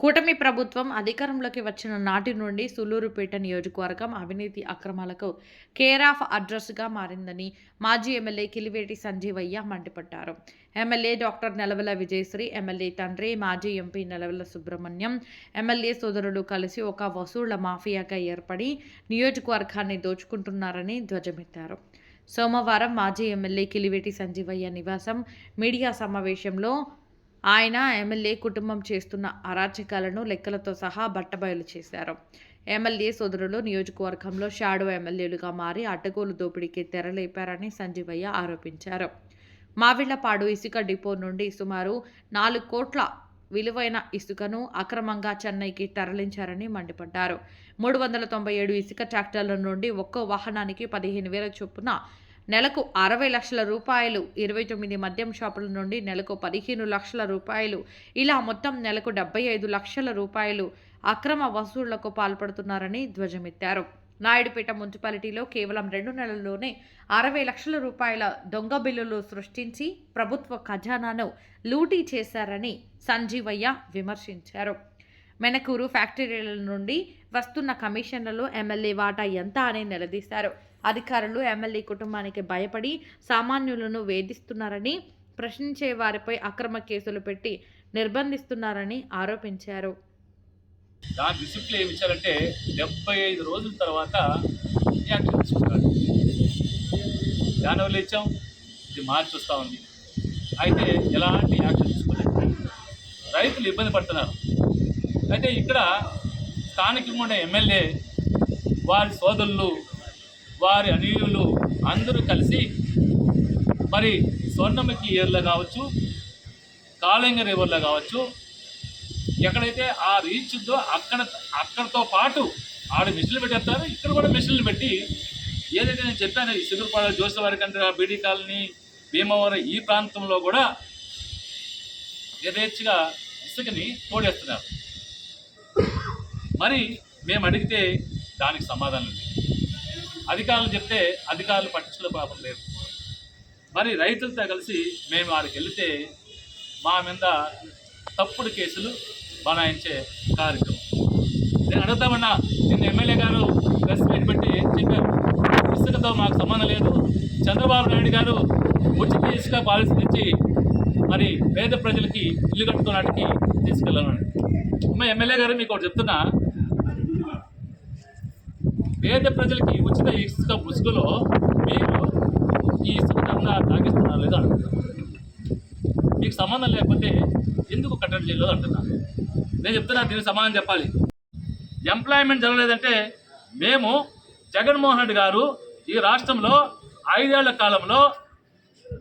కూటమి ప్రభుత్వం అధికారంలోకి వచ్చిన నాటి నుండి సూళ్లూరుపేట నియోజకవర్గం అవినీతి అక్రమాలకు కేర్ ఆఫ్ అడ్రస్గా మారిందని మాజీ ఎమ్మెల్యే కిలివేటి సంజీవయ్య మండిపడ్డారు. MLA doctor Nelavala Vijayasree, MLA తండ్రి మాజీ ఎంపీ నెలవెల సుబ్రహ్మణ్యం, ఎమ్మెల్యే సోదరులు కలిసి ఒక వసూళ్ల మాఫియాగా ఏర్పడి నియోజకవర్గాన్ని దోచుకుంటున్నారని ధ్వజమెత్తారు. సోమవారం మాజీ ఎమ్మెల్యే కిలివేటి సంజీవయ్య నివాసం మీడియా సమావేశంలో ఆయన ఎమ్మెల్యే కుటుంబం చేస్తున్న అరాచకాలను లెక్కలతో సహా బట్టబయలు చేశారు. ఎమ్మెల్యే సోదరులు నియోజకవర్గంలో షాడో ఎమ్మెల్యేలుగా మారి అడ్డగోలు దోపిడీకి తెరలేపారని సంజీవయ్య ఆరోపించారు. మావిళ్లపాడు ఇసుక డిపో నుండి సుమారు 4 కోట్ల విలువైన ఇసుకను అక్రమంగా చెన్నైకి తరలించారని మండిపడ్డారు. 397 ఇసుక ట్రాక్టర్ల నుండి ఒక్కో వాహనానికి 15,000 చొప్పున నెలకు 60 లక్షల రూపాయలు, 29 మద్యం షాపుల నుండి నెలకు 15 లక్షల రూపాయలు, ఇలా మొత్తం నెలకు 75 లక్షల రూపాయలు అక్రమ వసూళ్లకు పాల్పడుతున్నారని ధ్వజమెత్తారు. నాయుడుపేట మున్సిపాలిటీలో కేవలం 2 నెలల్లోనే 60 లక్షల రూపాయల దొంగ బిల్లులు సృష్టించి ప్రభుత్వ ఖజానాను లూటీ చేశారని సంజీవయ్య విమర్శించారు. మెనకూరు ఫ్యాక్టరీల నుండి వస్తున్న కమిషన్లలో ఎమ్మెల్యే వాటా ఎంత అని నిలదీశారు. అధికారులు ఎమ్మెల్యే కుటుంబానికి భయపడి సామాన్యులను వేధిస్తున్నారని, ప్రశ్నించే వారిపై అక్రమ కేసులు పెట్టి నిర్బంధిస్తున్నారని ఆరోపించారు. దాని రిసిప్ట్లు ఏమి ఇచ్చారంటే 75 రోజుల తర్వాత యాక్షన్ తీసుకుంటారు. దానివల్ల ఇచ్చాం, ఇది మార్చి వస్తూ ఉంది. అయితే ఎలాంటి యాక్షన్ తీసుకోలేదు, రైతులు ఇబ్బంది పడుతున్నారు. అయితే ఇక్కడ స్థానికంగా ఉన్న ఎమ్మెల్యే, వారి సోదరులు, వారి అనీయులు అందరూ కలిసి మరి స్వర్ణముఖి ఏర్లో కావచ్చు, కాళింగ రివర్లో కావచ్చు, ఎక్కడైతే ఆ రీచ్ ఉందో అక్కడతో పాటు ఆడ మిషన్లు పెట్టేస్తారు, ఇక్కడ కూడా మిషన్లు పెట్టి ఏదైతే నేను చెప్పాను ఈ సిగురుపాడు, జోసవారికండ్ర, బీడీ కాలనీ, భీమవరం ఈ ప్రాంతంలో కూడా యథేచ్ఛగా ఇసుకని తోడేస్తున్నారు. మరి మేము అడిగితే దానికి సమాధానం లేదు. అధికారులు చెప్తే అధికారులు పట్టించుకునే పాపం లేదు. మరి రైతులతో కలిసి మేము వారికి వెళితే మా మీద తప్పుడు కేసులు బనాయించే కార్యక్రమం. నేను అడుగుతామన్నా, నిన్న ఎమ్మెల్యే గారు ప్రెస్ మీట్ పెట్టి చెప్పారు, ఇసుకతో మాకు సంబంధం లేదు, చంద్రబాబు నాయుడు గారు ఉచిత ఇసుక పాలసీ తెచ్చి మరి పేద ప్రజలకి ఇల్లు కట్టుకోవడానికి తీసుకెళ్ళాలని. ఎమ్మెల్యే గారు మీకు ఒకటి చెప్తున్నా, పేద ప్రజలకి ఉచిత ఇసుక ముసుగులో మీరు ఈ ఇసుక దందా తాగిస్తున్నారు లేదా అంటున్నారు. మీకు సంబంధం లేకపోతే ఎందుకు కట్టడి చేయలేదు అంటున్నారు. నేను చెప్తున్నా, దీనికి సమాధానం చెప్పాలి. ఎంప్లాయ్మెంట్ జరగలేదంటే మేము జగన్మోహన్ రెడ్డి గారు ఈ రాష్ట్రంలో 5 ఏళ్ల కాలంలో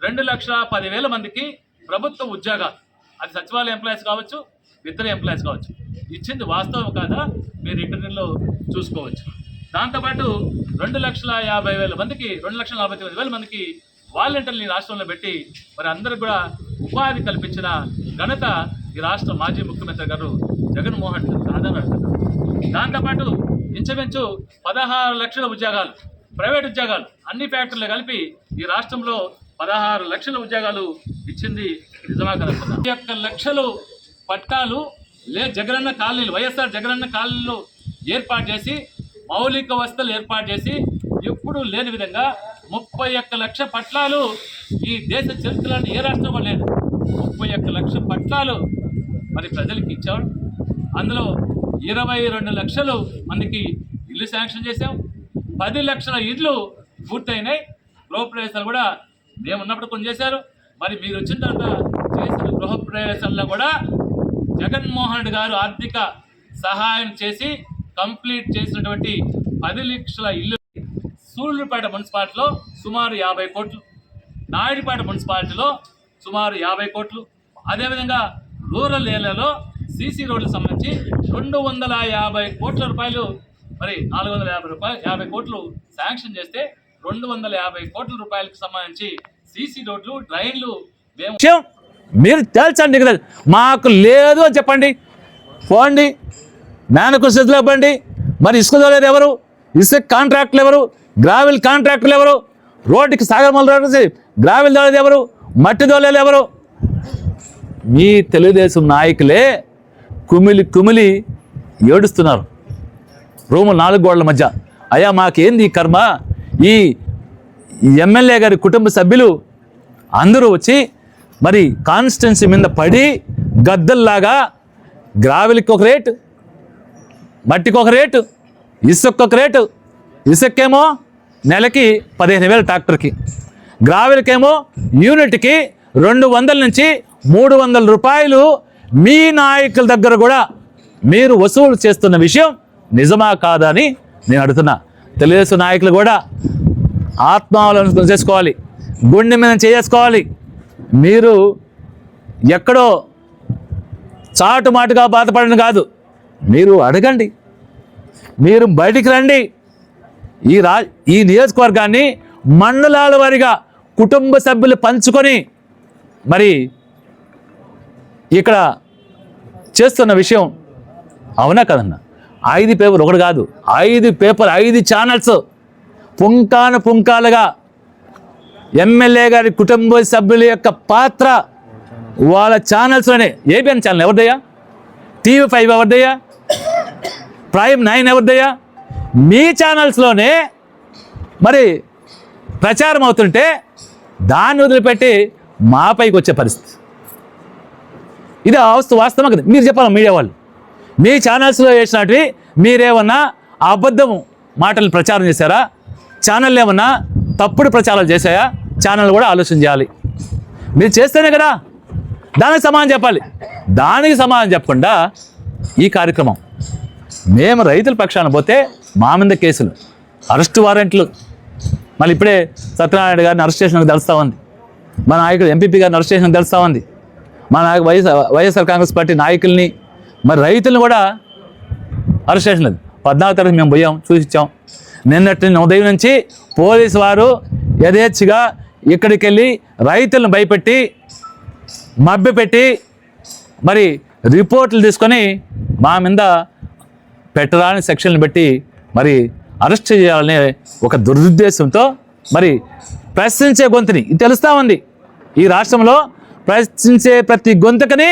2,10,000 మందికి ప్రభుత్వ ఉద్యోగాలు, అది సచివాలయ ఎంప్లాయీస్ కావచ్చు, ఇతర ఎంప్లాయీస్ కావచ్చు, ఇచ్చింది వాస్తవం కాదా మీరు ఇంటర్నెట్లో చూసుకోవచ్చు. దాంతోపాటు 2,50,000 మందికి, 2,49,000 మందికి వాలంటీర్లు ఈ రాష్ట్రంలో పెట్టి మరి అందరికి కూడా ఉపాధి కల్పించిన ఘనత ఈ రాష్ట్ర మాజీ ముఖ్యమంత్రి గారు జగన్మోహన్ రెడ్డి కాదని అంటున్నారు. దాంతోపాటు ఇంచుమించు 16 లక్షల ఉద్యోగాలు, ప్రైవేట్ ఉద్యోగాలు అన్ని ఫ్యాక్టరీలు కలిపి ఈ రాష్ట్రంలో 16 లక్షల ఉద్యోగాలు ఇచ్చింది నిజమా కదంటున్నారు. 1 లక్షలు పట్టాలు జగనన్న కాలనీలు, వైఎస్ఆర్ జగనన్న కాలనీలు ఏర్పాటు చేసి, మౌలిక వసతులు ఏర్పాటు చేసి, ఎప్పుడూ లేని విధంగా 31 లక్ష పట్లాలు ఈ దేశ చరిత్రలో ఏ రాష్ట్రంలో లేదు. 31 లక్ష పట్లాలు మరి ప్రజలకు ఇచ్చాం. అందులో 22 లక్షలు మందికి ఇల్లు శాంక్షన్ చేసాం. 10 లక్షల ఇళ్ళు పూర్తయినాయి. గృహప్రవేశాలు కూడా మేము ఉన్నప్పుడు కొన్ని చేశారు. మరి మీరు వచ్చిన తర్వాత చేసిన గృహప్రవేశాల్లో కూడా జగన్మోహన్ రెడ్డి గారు ఆర్థిక సహాయం చేసి కంప్లీట్ చేసినటువంటి 10 లక్షల ఇల్లు సూళ్లూరుపేట మున్సిపాలిటీలో సుమారు 50 కోట్లు, నాయుడుపేట మున్సిపాలిటీలో సుమారు 50 కోట్లు, అదేవిధంగా రూరల్ ఏరియాలో సీసీ రోడ్లకు సంబంధించి 250 కోట్ల రూపాయలు, మరి 450 కోట్లు శాంక్షన్ చేస్తే 250 కోట్ల రూపాయలకు సంబంధించి సీసీ రోడ్లు, డ్రైన్లు మీరు తేల్చండి. మాకు లేదు అని చెప్పండి, పోండి, మేనకు స్థితిలో ఇవ్వండి. మరి ఇసుక దోలేదు ఎవరు? ఇసుక కాంట్రాక్టులు ఎవరు? గ్రావెల్ కాంట్రాక్టులు ఎవరు? రోడ్డుకి సాగమలు గ్రావెల్ దోలేదు ఎవరు? మట్టి దోలేదు ఎవరు? మీ తెలుగుదేశం నాయకులే కుమిలి కుమిలి ఏడుస్తున్నారు రూము 4 గోడల మధ్య. అయ్యా మాకేంది ఈ కర్మ, ఈ ఎమ్మెల్యే గారి కుటుంబ సభ్యులు అందరూ వచ్చి మరి కాన్స్టిట్యున్సీ మీద పడి గద్దల్లాగా గ్రావెల్కి ఒక రేటు, మట్టికి ఒక రేటు, ఇసుక్కి ఒక రేటు. ఇసుక్కేమో నెలకి 15,000 ట్రాక్టర్కి, గ్రావెల్కేమో యూనిట్కి 200 నుంచి 300 రూపాయలు మీ నాయకుల దగ్గర కూడా మీరు వసూలు చేస్తున్న విషయం నిజమా కాదా అని నేను అడుగుతున్నా. తెలుగుదేశం నాయకులు కూడా ఆత్మావలోకనం చేసుకోవాలి, గుండె మీద చేసుకోవాలి. మీరు ఎక్కడో చాటుమాటుగా బాధపడడం కాదు, మీరు అడగండి, మీరు బయటికి రండి. ఈ నియోజకవర్గాన్ని మండలాల వారీగా కుటుంబ సభ్యులు పంచుకొని మరి ఇక్కడ చేస్తున్న విషయం అవునా కదన్నా? 5 పేపర్ ఒకటి కాదు, 5 పేపర్ 5 ఛానల్స్ పుంకాలుగా ఎమ్మెల్యే గారి కుటుంబ సభ్యుల యొక్క పాత్ర వాళ్ళ ఛానల్స్లోనే. ఏబిఎన్ ఛానల్ ఎవరిదయ్యా? TV5 ఎవరిదయ్యా? ప్రైమ్ 9 ఎవరిదయ్యా? మీ ఛానల్స్లోనే మరి ప్రచారం అవుతుంటే దాన్ని వదిలిపెట్టి మాపైకి వచ్చే పరిస్థితి. ఇది వాస్తవం కదా? మీరు చెప్పాలి, మీడియా వాళ్ళు మీ ఛానల్స్లో వేసినట్టు మీరేమన్నా అబద్ధం మాటలు ప్రచారం చేశారా? ఛానల్ ఏమన్నా తప్పుడు ప్రచారాలు చేశాయా? ఛానల్ కూడా ఆలోచన చేయాలి. మీరు చేస్తేనే కదా దానికి సమాధానం చెప్పాలి. దానికి సమాధానం చెప్పకుండా ఈ కార్యక్రమం, మేము రైతుల పక్షాన పోతే మా మీద కేసులు, అరెస్టు వారెంట్లు. మళ్ళీ ఇప్పుడే సత్యనారాయణ గారిని అరెస్ట్ చేసినందుకు తెలుస్తూ ఉంది, మా నాయకుడు ఎంపీపీ గారిని అరెస్ట్ చేసినందుకు తెలుస్తూ ఉంది, మా వైఎస్ఆర్ కాంగ్రెస్ పార్టీ నాయకుల్ని మరి రైతులను కూడా అరెస్ట్ చేసినది. 14వ తారీఖు మేము పోయాం, చూసిచ్చాం. నిన్నటి ఉదయం నుంచి పోలీసు వారు యథేచ్ఛగా ఇక్కడికి వెళ్ళి రైతులను భయపెట్టి మభ్యపెట్టి మరి రిపోర్ట్లు తీసుకొని మా మీద పెట్టరాని సెక్షన్లు పెట్టి మరి అరెస్ట్ చేయాలనే ఒక దురుద్దేశంతో మరి ప్రశ్నించే గొంతుని, ఇది తెలుస్తూ ఉంది, ఈ రాష్ట్రంలో ప్రశ్నించే ప్రతి గొంతుకని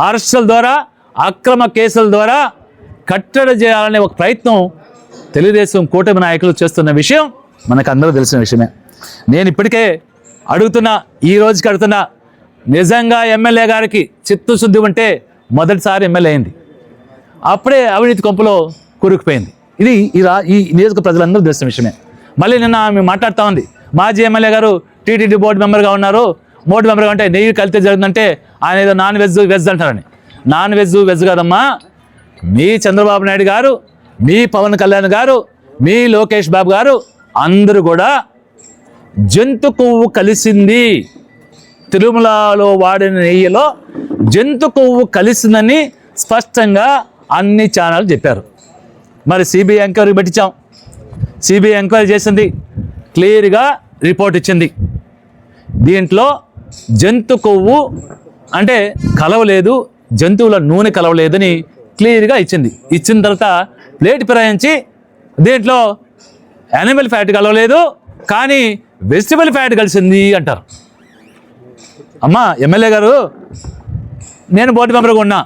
అరెస్టుల ద్వారా, అక్రమ కేసుల ద్వారా కట్టడి చేయాలనే ఒక ప్రయత్నం తెలుగుదేశం కూటమి నాయకులు చేస్తున్న విషయం మనకు అందరూ తెలిసిన విషయమే. నేను ఇప్పటికే అడుగుతున్నా, ఈ రోజుకి అడుగుతున్నా, నిజంగా ఎమ్మెల్యే గారికి చిత్తశుద్ధి ఉంటే మొదటిసారి ఎమ్మెల్యే అయింది, అప్పుడే అవినీతి కొంపలో కూరుకుపోయింది. ఇది ఈ నియోజక ప్రజలందరూ తెలిసిన విషయమే. మళ్ళీ నిన్న ఆమె మాట్లాడుతూ ఉంది, మాజీ ఎమ్మెల్యే గారు టీటీడీ బోర్డు మెంబర్గా ఉన్నారు, బోర్డు మెంబర్గా అంటే నెయ్యి కలితే జరుగుతుందంటే ఆయన ఏదో నాన్ వెజ్ అంటారని. నాన్ వెజ్ కాదమ్మా, మీ చంద్రబాబు నాయుడు గారు, మీ పవన్ కళ్యాణ్ గారు, మీ లోకేష్ బాబు గారు అందరూ కూడా జంతు కొవ్వు కలిసింది, తిరుమలలో వాడిన నెయ్యిలో జంతు కొవ్వు కలిసిందని స్పష్టంగా అన్ని ఛానళ్ళు చెప్పారు. మరి సిబిఐ ఎంక్వైరీ పెట్టించాం, సిబిఐ ఎంక్వైరీ చేసింది, క్లియర్గా రిపోర్ట్ ఇచ్చింది. దీంట్లో జంతు కొవ్వు అంటే కలవలేదు, జంతువుల నూనె కలవలేదని క్లియర్గా ఇచ్చింది. ఇచ్చిన తర్వాత ప్లేట్ ఫిరాయించి దీంట్లో యానిమల్ ఫ్యాట్ కలవలేదు కానీ వెజిటబుల్ ఫ్యాట్ కలిసింది అంటారు. అమ్మా ఎమ్మెల్యే గారు, నేను బోర్డు మెంబర్గా ఉన్నా,